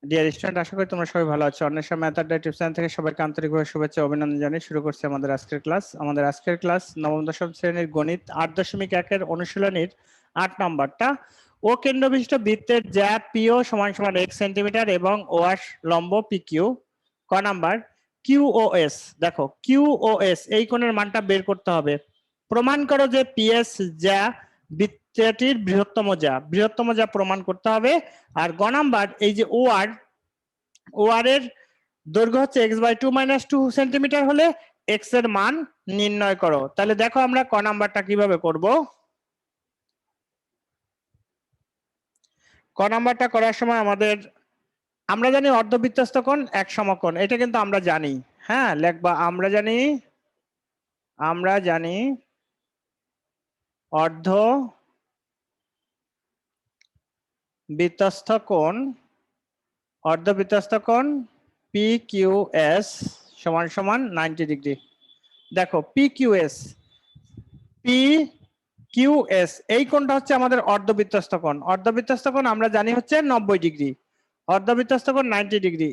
Dear student, আশা করি তোমরা সবাই ভালো আছো। অন্বেষা ম্যাথ আড্ডা টিউব চ্যানেল থেকে সবাইকে আন্তরিকভাবে শুভেচ্ছা ও অভিনন্দন জানিয়ে শুরু করছি আমাদের আজকের ক্লাস। আমাদের আজকের ক্লাস নবম দশম শ্রেণীর গণিত 8.1 অনুশীলনীর 8 নম্বরটা। ও কেন্দ্রবিশিষ্ট বৃত্তের জ্যা পিও সমান সমান x সেন্টিমিটার এবং ও আর লম্ব পি কিউ। ক নাম্বার কিউ ও এস। দেখো কিউ ও এস এই কোণের মানটা বের করতে হবে। প্রমাণ করো যে পিএস জ্যা বৃত্তটির বৃহত্তম জ্যা প্রমাণ করতে হবে। আর গ নাম্বার এই যে ও আর এর দৈর্ঘ্য হচ্ছে x/2 - 2 সেন্টিমিটার হলে x এর মান নির্ণয় করো। তাহলে দেখো আমরা ক নাম্বারটা কিভাবে করব। ক নাম্বারটা করার সময় আমরা জানি অর্ধবৃত্তস্থ কোণ এক সমকোণ, এটা কিন্তু আমরা জানি। হ্যাঁ, লেখবা আমরা জানি অর্ধ বৃত্তস্থ কোণ পি কিউ এস সমান সমান 90 ডিগ্রি। দেখো পি কিউ এস এই কোণটা হচ্ছে আমাদের অর্ধবৃত্তস্থ কোণ আমরা জানি হচ্ছে 90 ডিগ্রি। অর্ধবৃত্তস্থ কোণ 90 ডিগ্রি।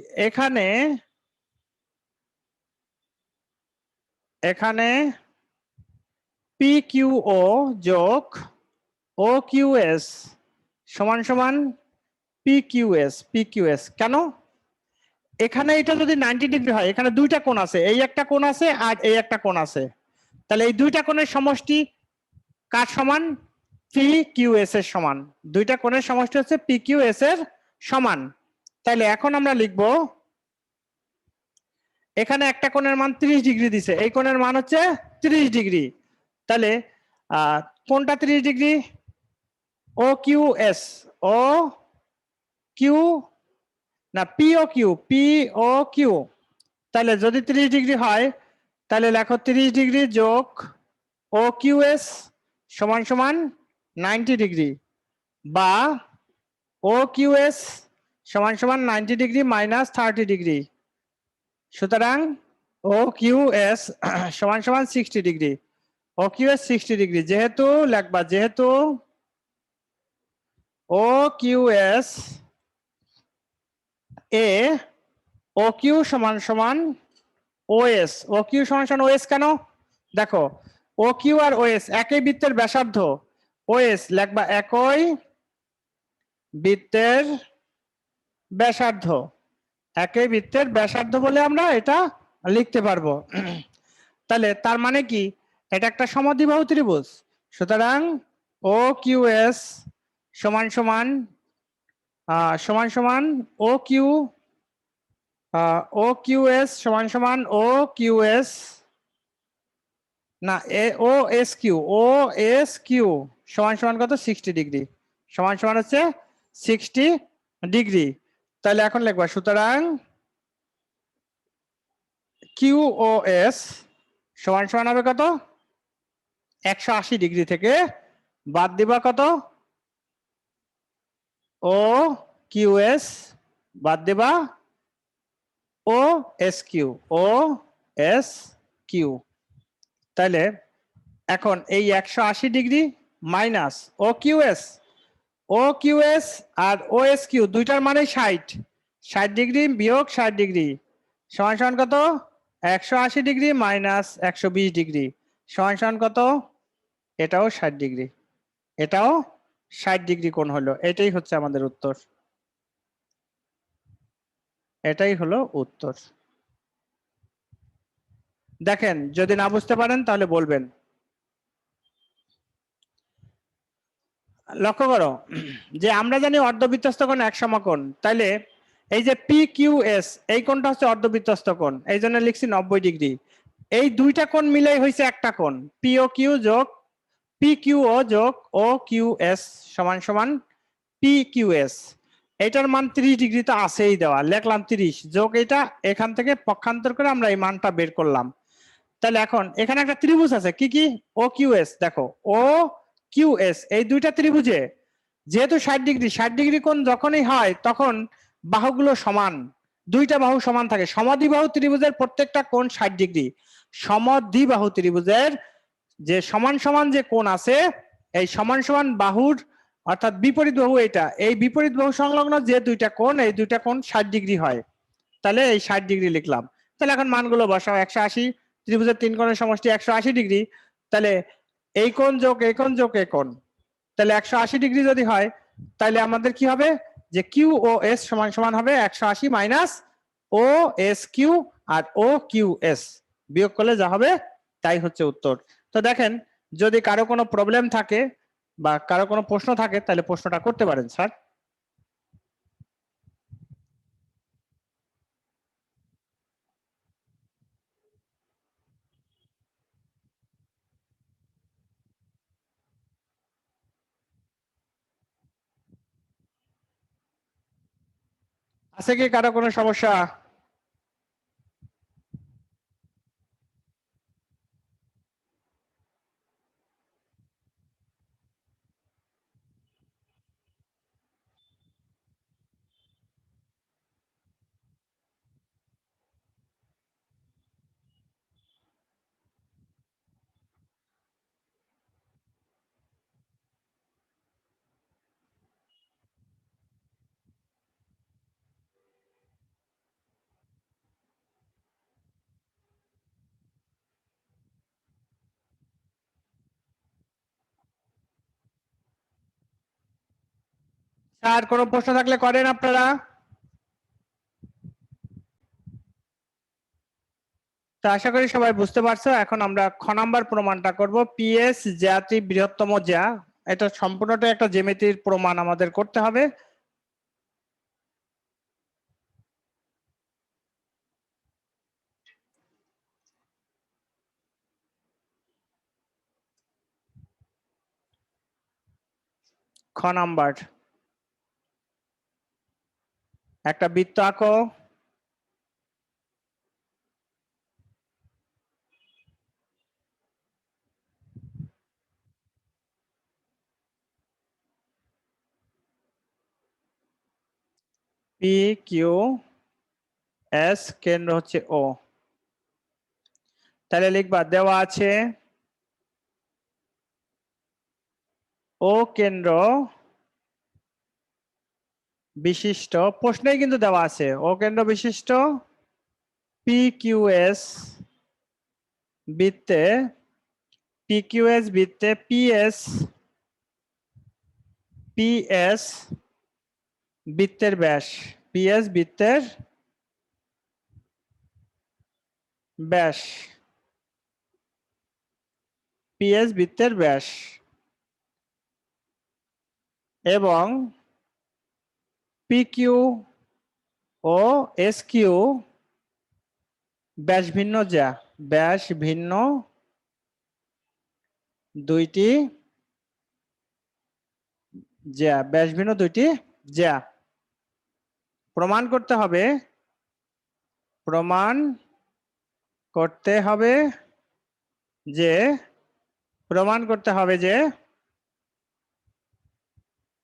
এখানে পি কিউ ও যোগ ও কিউ এস সমান সমান পি কিউ এস। কেন? এখানে এটা যদি 90 ডিগ্রি হয়, এখানে দুইটা কোণ আছে, এই একটা কোণ আছে আর এই একটা কোণ আছে। তাহলে এই দুইটা কোণের সমষ্টি কার সমান? পি কিউ এস এর সমান। দুইটা কোণের সমষ্টি হচ্ছে পি কিউ এস এর সমান। তাহলে এখন আমরা লিখব এখানে একটা কোণের মান 30 ডিগ্রি দিছে, এই কোণের মান হচ্ছে 30 ডিগ্রি। তাহলে কোনটা 30 degree? O Q S, O Q না পি ও কিউ। তাহলে যদি 30 ডিগ্রি হয় তাহলে লেখো 30 ডিগ্রি যোগ ও কিউ এস সমান সমান 90 ডিগ্রি, বা ও কিউ এস সমান সমান 90 ডিগ্রি মাইনাস 30 ডিগ্রি। সুতরাং ও কিউ এস সমান সমান 60 degree. O Q S 60 degree. যেহেতু ও কিউ এস এ ও কিউ সমান সমান ওএস। ও কিউ সমান সমান ওএস কেন? দেখো ও কিউ আর ওএস একই বৃত্তের ব্যাসার্ধ। ওএস লেখবা একই বৃত্তের ব্যাসার্ধ, একই বৃত্তের ব্যাসার্ধ বলে আমরা এটা লিখতে পারবো। তাহলে তার মানে কি? এটা একটা সমদ্বিবাহু ত্রিভুজ। সুতরাং ও কিউ এস সমান সমান ও কিউ সমান সমান ও কিউ এস না ও এস কিউ সমান সমান কত? 60 ডিগ্রি। সমান সমান হচ্ছে 60 ডিগ্রি। তাহলে এখন লিখবা সুতরাং কিউ ও এস সমান সমান হবে কত? 180 ডিগ্রি থেকে বাদ দিবা কত? ও কিউ এস বাদ দিবা ও এস কিউ। তাহলে এখন এই 180 ডিগ্রি মাইনাস ও কিউ এস আর ও এস কিউ দুইটার মানে 60 ডিগ্রি বিয়োগ 60 ডিগ্রি সমান সমান কত? 180 ডিগ্রি মাইনাস 120 ডিগ্রি সমান সমান কত? এটাও 60 ডিগ্রি, এটাও 60 ডিগ্রি কোণ হলো। এটাই হচ্ছে আমাদের উত্তর, এটাই হলো উত্তর। দেখেন যদি না বুঝতে পারেন তাহলে বলবেন। লক্ষ্য করো যে আমরা জানি অর্ধবৃত্তস্থ কোণ এক সমকোণ। তাইলে এই যে পি কিউ এস এই কোণটা হচ্ছে অর্ধবৃত্তস্থ কোণ, এই জন্য লিখছি 90 ডিগ্রি। এই দুইটা কোণ মিলেই হয়েছে একটা কোণ। পি কিউ ও যোগ ও কিউ এস সমান সমান পি কিউ এস। এটার মান 30 ডিগ্রি তো আছেই দেওয়া, লিখলাম 30 যোগ এটা, এখান থেকে পক্ষান্তর করে আমরা এই মানটা বের করলাম। তাহলে এখন এখানে একটা ত্রিভুজ আছে, কি ও কিউ এস। দেখো ও কিউ এস এই দুইটা ত্রিভুজে যেহেতু 60 ডিগ্রি কোণ যখনই হয় তখন বাহুগুলো সমান, দুইটা বাহু সমান থাকে। সমদ্বিবাহু ত্রিভুজের প্রত্যেকটা কোণ 60 ডিগ্রি। সমদ্বিবাহু ত্রিভুজের যে সমান সমান যে কোণ আছে, এই সমান সমান বাহুর অর্থাৎ বিপরীত বাহু এটা, এই বিপরীত বাহু সংলগ্ন যে দুইটা কোণ, এই দুইটা কোণ 60° হয়, তাহলে এই 60° লিখলাম। তাহলে এখন মানগুলো বসাও। 180, ত্রিভুজের 3 কোণের সমষ্টি 180°, তাহলে এই কোণ যোগ এই কোণ যোগ এই কোণ, তাহলে 180° যদি হয়, তাহলে আমাদের কি হবে যে কিউ ও এস সমান সমান হবে 180 মাইনাস ও S Q, R O Q S বিয়োগ করলে যা হবে তাই হচ্ছে উত্তর। তো দেখেন, যদি কারো কোনো প্রবলেম থাকে বা কারো কোনো প্রশ্ন থাকে, তাহলে প্রশ্নটা করতে পারেন স্যার। আছে কি কারো কোনো সমস্যা? স্যার কোনো প্রশ্ন থাকলে করেন আপনারা। তো আশা করি সবাই বুঝতে পারছো। এখন আমরা খ নাম্বার প্রমাণটা করব। পিএস জ্যাটি বৃহত্তম জ্যা, এটা সম্পূর্ণটা একটা জ্যামিতির প্রমাণ আমাদের করতে হবে। খ নাম্বার, একটা বৃত্ত আঁকো। পি কিউ এস, কেন্দ্র হচ্ছে ও। তাহলে লিখবা, দেওয়া আছে ও কেন্দ্র বিশিষ্ট, প্রশ্নেই কিন্তু দেওয়া আছে ও কেন্দ্র বিশিষ্ট পি কিউ এস বৃত্তে, পি কিউ এস বৃত্তে পিএস পিএস বৃত্তের ব্যাস, পিএস বৃত্তের ব্যাস, পিএস বৃত্তের ব্যাস এবং পি কিউ ও এস কিউ ব্যাস ভিন্ন জ্যা, ব্যাস ভিন্ন দুইটি জ্যা, ব্যাস ভিন্ন দুইটি জ্যা। প্রমাণ করতে হবে, প্রমাণ করতে হবে যে, প্রমাণ করতে হবে যে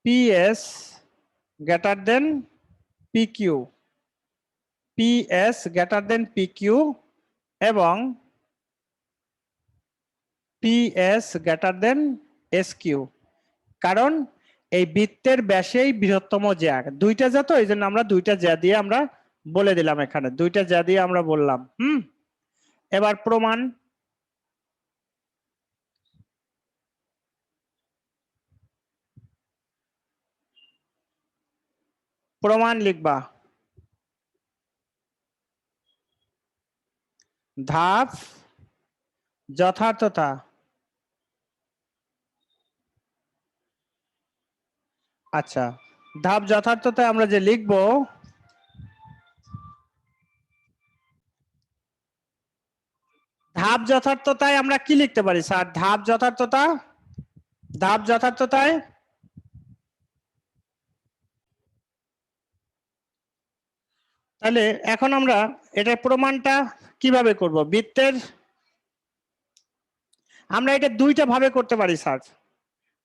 PS greater than PQ, PS greater than PQ এবং PS greater than S Q. কারণ এই বৃত্তের ব্যাসেই বৃহত্তম জ্যা, দুইটা জ্যা, তো এই জন্য আমরা দুইটা জ্যা দিয়ে আমরা বলে দিলাম, এখানে দুইটা জ্যা দিয়ে আমরা বললাম। এবার প্রমাণ। প্রমাণ লিখবা, ধাপ যথার্থতা। আচ্ছা, ধাপ যথার্থতা আমরা যে লিখব, ধাপ যথার্থতায় আমরা কি লিখতে পারি স্যার? ধাপ যথার্থতা, ধাপ যথার্থতায় তাহলে এখন আমরা এটার প্রমাণটা কিভাবে করব? বৃত্তের, আমরা এটা দুইটা ভাবে করতে পারি স্যার,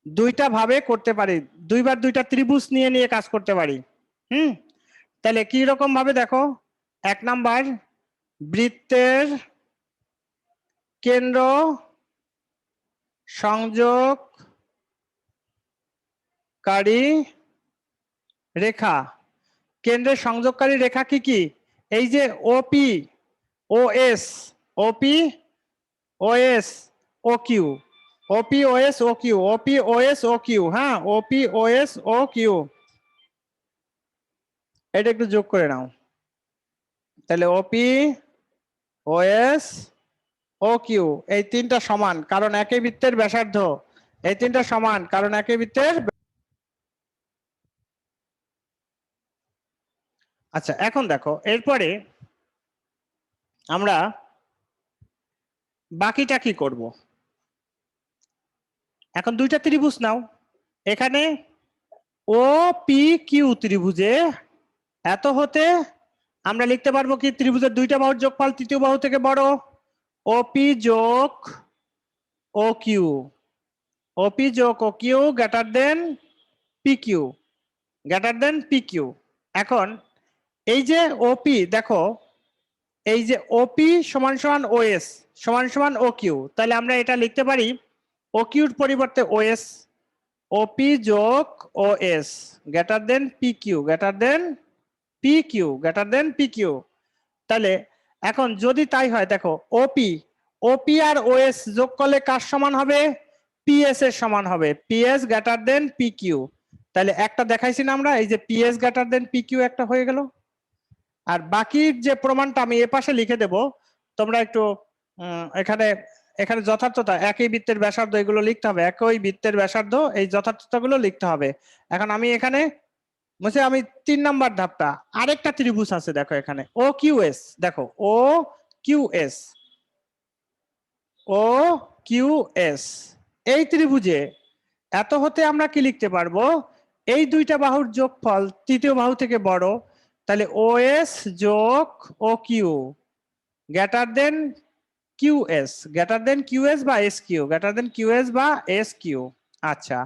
দুইটা ভাবে করতে পারি, দুইবার দুইটা ত্রিভুজ নিয়ে নিয়ে কাজ করতে পারি। তাহলে কি রকম ভাবে দেখো, এক নাম্বার, বৃত্তের কেন্দ্র সংযোগ সংযোগকারী রেখা, কেন্দ্রের সংযোগকারী রেখা কি কি? এই যে ওপি, ওএস, ওপি, ওএস, ও কিউ, ওপি, ওএস, ও কিউ, ওপি, ওএস, ও কিউ, হ্যাঁ, ওপি, ওএস, ও কিউ, এটা একটু যোগ করে নাও। তাহলে ওপি, ওএস, ও কিউ এই তিনটা সমান কারণ একই বৃত্তের ব্যাসার্ধ, এই তিনটা সমান কারণ একই বৃত্তের। আচ্ছা এখন দেখো এরপরে আমরা বাকিটা কি করব। এখন দুইটা ত্রিভুজ নাও, এখানে ও পি কিউ ত্রিভুজে এত হতে আমরা লিখতে পারবো কি ত্রিভুজের দুইটা বাহুর যোগফল তৃতীয় বাহু থেকে বড়, ওপি যোগ ও কিউ, ওপি যোগ O Q greater than P Q, greater than P Q. এখন এই যে ওপি দেখো, এই যে ওপি সমান সমান ওএস সমান সমান ও কিউ, তাহলে আমরা এটা লিখতে পারি ও কিউর পরিবর্তে ওএস, ওপি যোগ OS greater than P Q, greater than P Q, greater than P Q. তাহলে এখন যদি তাই হয় দেখো ওপি, ওপি আর ওএস যোগ করলে কার সমান হবে? পিএস এর সমান হবে, PS greater than P Q. তাহলে একটা দেখাইছি না আমরা, এই যে PS greater than P Q একটা হয়ে গেল। আর বাকির যে প্রমাণটা আমি এ পাশে লিখে দেব, তোমরা একটু এখানে এখানে যথার্থতা একই বৃত্তের ব্যাসার্ধ এগুলো লিখতে হবে, একই বৃত্তের ব্যাসার্ধ এই যথার্থতাগুলো লিখতে হবে। এখন আমি এখানে বলছি আমি 3 নাম্বার ধাপটা আরেকটা ত্রিভুজ আছে দেখো এখানে ও কিউএস, দেখো ও কিউএস, ও কিউএস এই ত্রিভুজে এত হতে আমরা কি লিখতে পারবো? এই দুইটা বাহুর যোগফল তৃতীয় বাহু থেকে বড়, তাহলে ওএস যোগ O Q greater than QS, greater than QS বা S Q, greater than QS বা এস কিউ। আচ্ছা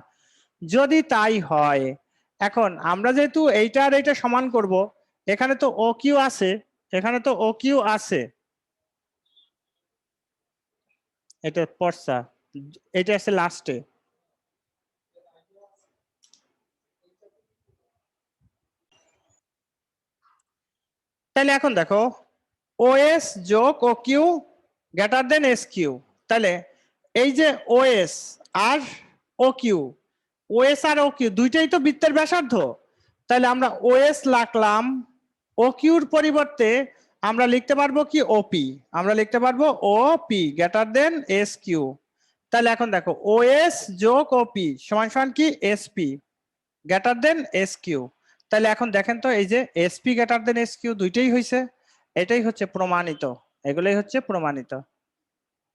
যদি তাই হয়, এখন আমরা যেহেতু এইটা আর এইটা সমান করব, এখানে তো ও কিউ আছে, এখানে তো ও কিউ আছে, এটা পড়ছা, এটা আছে লাস্টে। তাহলে এখন দেখো ওএস যোগ O Q greater than S Q, তাহলে এই যে ওএস আর ও কিউ, ওএস আর ও কিউ দুইটাই তো বৃত্তের ব্যাসার্ধ, তাহলে আমরা ওএস রাখলাম, ও কিউর পরিবর্তে আমরা লিখতে পারবো কি ওপি, আমরা লিখতে পারবো OP greater than S Q. তাহলে এখন দেখো ওএস যোগ ওপি সমান সমান কি SP greater than S Q. তাহলে এখন দেখেন তো এই যে SP greater than S Q দুইটাই হয়েছে, এটাই হচ্ছে প্রমাণিত, এগুলোই হচ্ছে প্রমাণিত।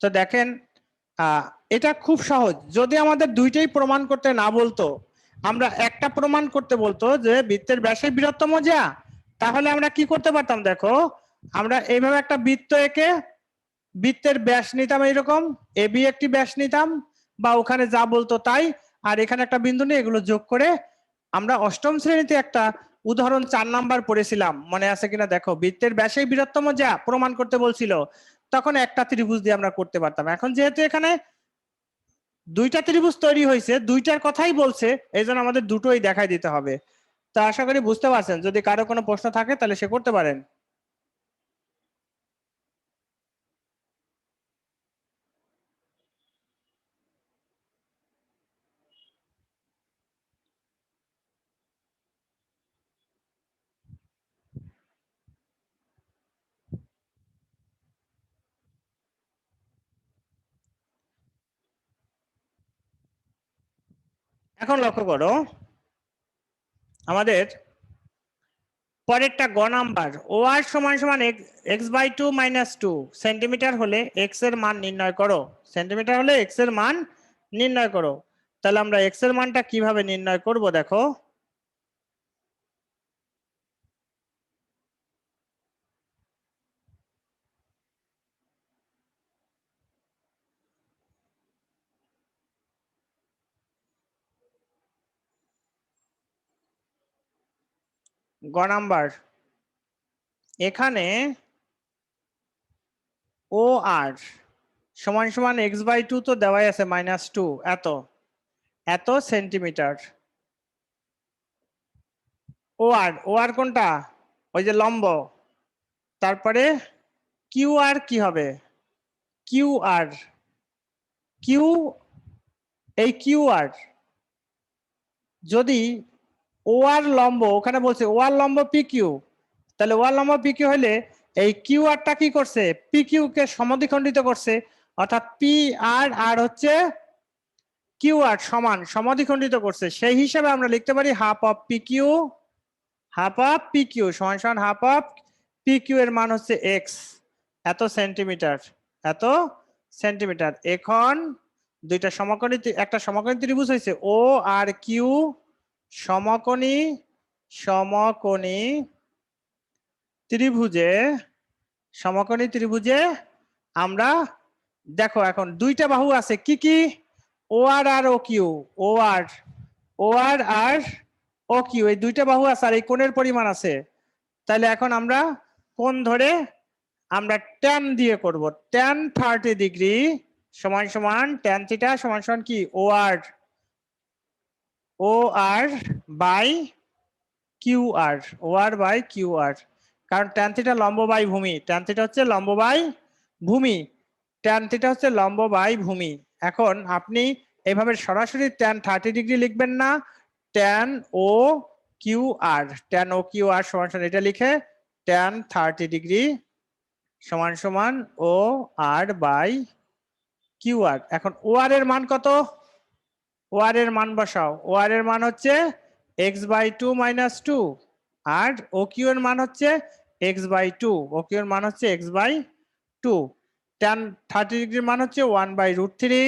তো দেখেন এটা খুব সহজ, যদি আমাদের দুইটাই প্রমাণ করতে না বলতো, আমরা একটা প্রমাণ করতে বলতো যে বৃত্তের ব্যাসই বৃহত্তম যা, তাহলে আমরা কি করতে পারতাম দেখো, আমরা এইভাবে একটা বৃত্ত এঁকে বৃত্তের ব্যাস নিতাম এইরকম, এবি একটি ব্যাস নিতাম বা ওখানে যা বলতো তাই, আর এখানে একটা বিন্দু নিয়ে এগুলো যোগ করে আমরা অষ্টম শ্রেণীতে একটা উদাহরণ 4 নাম্বার পড়েছিলাম, মনে আছে কিনা দেখো, বৃত্তের ব্যাসই বৃহত্তম যা প্রমাণ করতে বলছিল, তখন একটা ত্রিভুজ দিয়ে আমরা করতে পারতাম। এখন যেহেতু এখানে দুইটা ত্রিভুজ তৈরি হয়েছে, দুইটার কথাই বলছে, এই জন্য আমাদের দুটোই দেখাই দিতে হবে। তা আশা করি বুঝতে পারছেন, যদি কারো কোনো প্রশ্ন থাকে তাহলে সে করতে পারেন। এখন লক্ষ্য করো আমাদের পরেরটা গ নাম্বার, ও আর সমান সমান x by two minus two centimetre হলে এক্স এর মান নির্ণয় করো, সেন্টিমিটার হলে এক্স এর মান নির্ণয় করো। তাহলে আমরা এক্স এর মানটা কিভাবে নির্ণয় করব দেখো, গ নাম্বার এখানে ও আর সমান সমান এক্স বাই টু তো দেওয়াই আছে মাইনাস টু এত এত সেন্টিমিটার, ও আর কোনটা, ওই যে লম্ব। তারপরে কিউ আর কি হবে, কিউ আর, কিউ, এই কিউ আর যদি ও আর লম্ব, ওখানে বলছে ও আর লম্ব পি কিউ, তাহলে ও আর লম্ব পি কিউ হলে এই কিউ আরটা কি করছে, পি কিউ কে সমদ্বিখণ্ডিত করছে, অর্থাৎ পি আর আর হচ্ছে কিউ আর সমান সমদ্বিখণ্ডিত করছে। সেই হিসাবে আমরা লিখতে পারি half of P Q, half of P Q সমান সমান হাফ অফ পি কিউ এর মান হচ্ছে এক্স, এত সেন্টিমিটার, এত সেন্টিমিটার। এখন দুইটা সমকোণী, একটা সমকোণী ত্রিভুজ হয়েছে ও আর কিউ, সমকোণী সমকোণী ত্রিভুজে, সমকোণী ত্রিভুজে আমরা দেখো এখন দুইটা বাহু আছে কি কি, ও আর ও কিউ, ও আর আর ও কিউ, এই দুইটা বাহু আছে আর এই কোণের পরিমাণ আছে। তাহলে এখন আমরা কোণ ধরে আমরা ট্যান দিয়ে করব, ট্যান 30 ডিগ্রি সমান সমান ট্যান থিটা সমান সমান কি O R by Q R, O R by Q R, কারণ ট্যান থিটা লম্ব বাই ভূমি, ট্যান থিটা হচ্ছে লম্ব বাই ভূমি, ট্যান থিটা হচ্ছে লম্ব বাই ভূমি। এখন আপনি এইভাবে সরাসরি ট্যান 30 ডিগ্রি লিখবেন না, tan O Q R, tan O Q R সমান সমান এটা লিখে ট্যান 30 ডিগ্রি সমান সমান ও আর বাই কিউ আর। এখন ও আর এর মান কত, ও আর এর মান বসাও, ও আর এর মান হচ্ছে x by two minus two, আর ও কিউ এর মান হচ্ছে x by two, O Q এর মান হচ্ছে এক্স বাই টু। ট্যান 30 ডিগ্রির মান হচ্ছে 1/√3,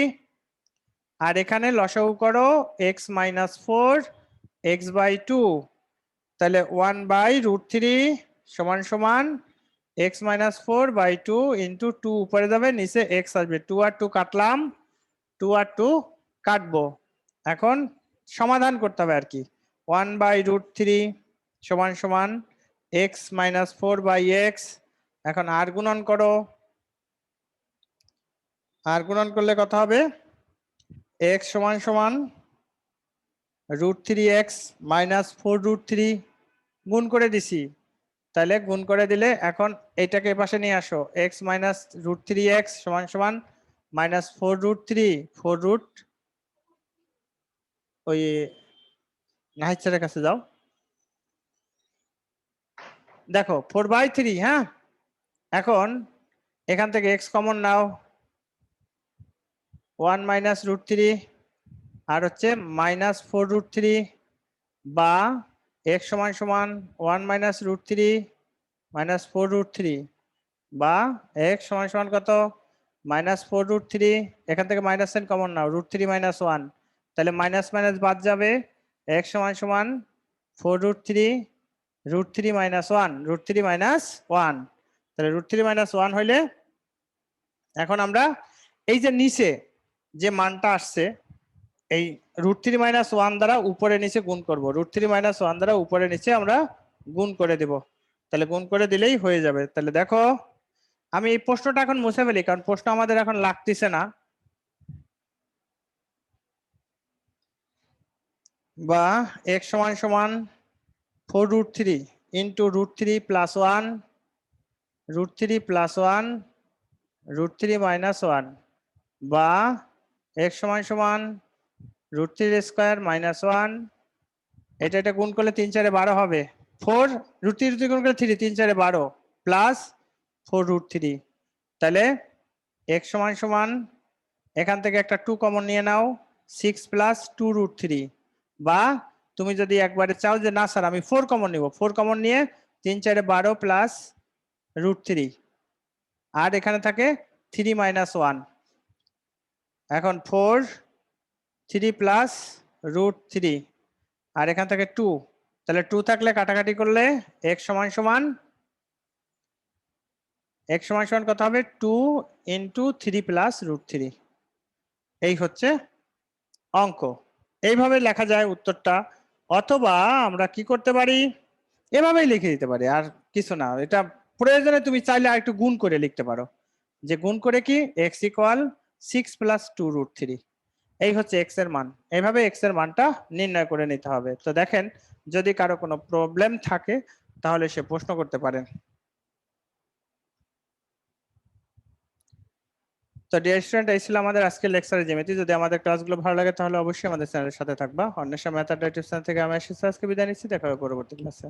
আর এখানে লসাগু করো x minus 4 x by two, তাহলে 1/√3 সমান সমান এক্স মাইনাস 4/2 ইন্টু 2 উপরে যাবে নিচে এক্স আসবে, 2 আর 2 কাটলাম, 2 আর 2 কাটবো। এখন সমাধান করতে হবে আর কি, 1/√3 সমান সমান এক্স মাইনাস 4/x, এখন আর গুণন করো, আর গুণন করলে কত হবে, এক্স সমান সমান √3x মাইনাস 4√3 গুণ করে দিছি, তাহলে গুণ করে দিলে এখন এইটাকে এপাশে নিয়ে আসো, এক্স মাইনাস √3x সমান সমান মাইনাস 4√3, 4 ওই নাহিদ স্যারের কাছে যাও, দেখো 4/3, হ্যাঁ। এখন এখান থেকে এক্স কমন নাও, 1 মাইনাস √3 আর হচ্ছে মাইনাস 4√3, বা এক্স সমান সমান 1 মাইনাস √3 মাইনাস 4√3, বা এক্স সমান সমান কত মাইনাস 4√3, এখান থেকে মাইনাস সাইন কমন নাও, √3 মাইনাস 1, তাহলে মাইনাস মাইনাস বাদ যাবে, এক্স সমান সমান 4√3 √3 মাইনাস 1, √3 মাইনাস 1, তাহলে √3 মাইনাস 1 হইলে এখন আমরা এই যে নিচে যে মানটা আসছে এই √3 মাইনাস 1 দ্বারা উপরে নিচে গুণ করব, √3 মাইনাস 1 দ্বারা উপরে নিচে আমরা গুণ করে দেব, তাহলে গুণ করে দিলেই হয়ে যাবে। তাহলে দেখো আমি এই প্রশ্নটা এখন মুছে ফেলি, কারণ প্রশ্ন আমাদের এখন লাগতেছে না, বা x সমান সমান 4√3 ইন্টু √3 প্লাস 1, √3 প্লাস 1 √3 মাইনাস 1, বা x সমান সমান √3 স্কোয়ার মাইনাস 1, এটা গুণ করলে 3 4 12 হবে, 4 √3 গুণ করলে 3 3 4 12 প্লাস 4√3, তাহলে x সমান সমান এখান থেকে একটা 2 কমন নিয়ে নাও, 6 প্লাস 2√3, বা তুমি যদি একবারে চাও যে না স্যার আমি 4 কমন নিব, 4 কমন নিয়ে 3 4 12 প্লাস √3, আর এখানে থাকে 3 মাইনাস 1, এখন 4 3 প্লাস √3, আর এখান থেকে 2, তাহলে 2 থাকলে কাটাকাটি করলে x সমান সমান কত হবে 2 ইন্টু 3 প্লাস √3, এই হচ্ছে অঙ্ক। এইভাবে লেখা যায় উত্তরটা, অথবা আমরা কি করতে পারি এভাবেই লিখে দিতে পারি, আর কিছু না, এটা প্রয়োজনে তুমি চাইলে আর একটু গুণ করে লিখতে পারো, যে গুণ করে কি x ইকুয়াল 6 প্লাস 2√3, এই হচ্ছে এক্স এর মান। এইভাবে এক্স এর মানটা নির্ণয় করে নিতে হবে। তো দেখেন যদি কারো কোনো প্রবলেম থাকে তাহলে সে প্রশ্ন করতে পারেন। তো ডিয়ার স্টুডেন্ট, এই ছিল আমাদের আজকের লেকচারের জ্যামিতি। যদি আমাদের ক্লাসগুলো ভালো লাগে তাহলে অবশ্যই আমাদের চ্যানেলের সাথে থাকবা। অন্বেষা ম্যাথ টিউশন থেকে আমি এসেছি, আজকে বিদায় নিচ্ছি। দেখা হবে পরবর্তী ক্লাসে।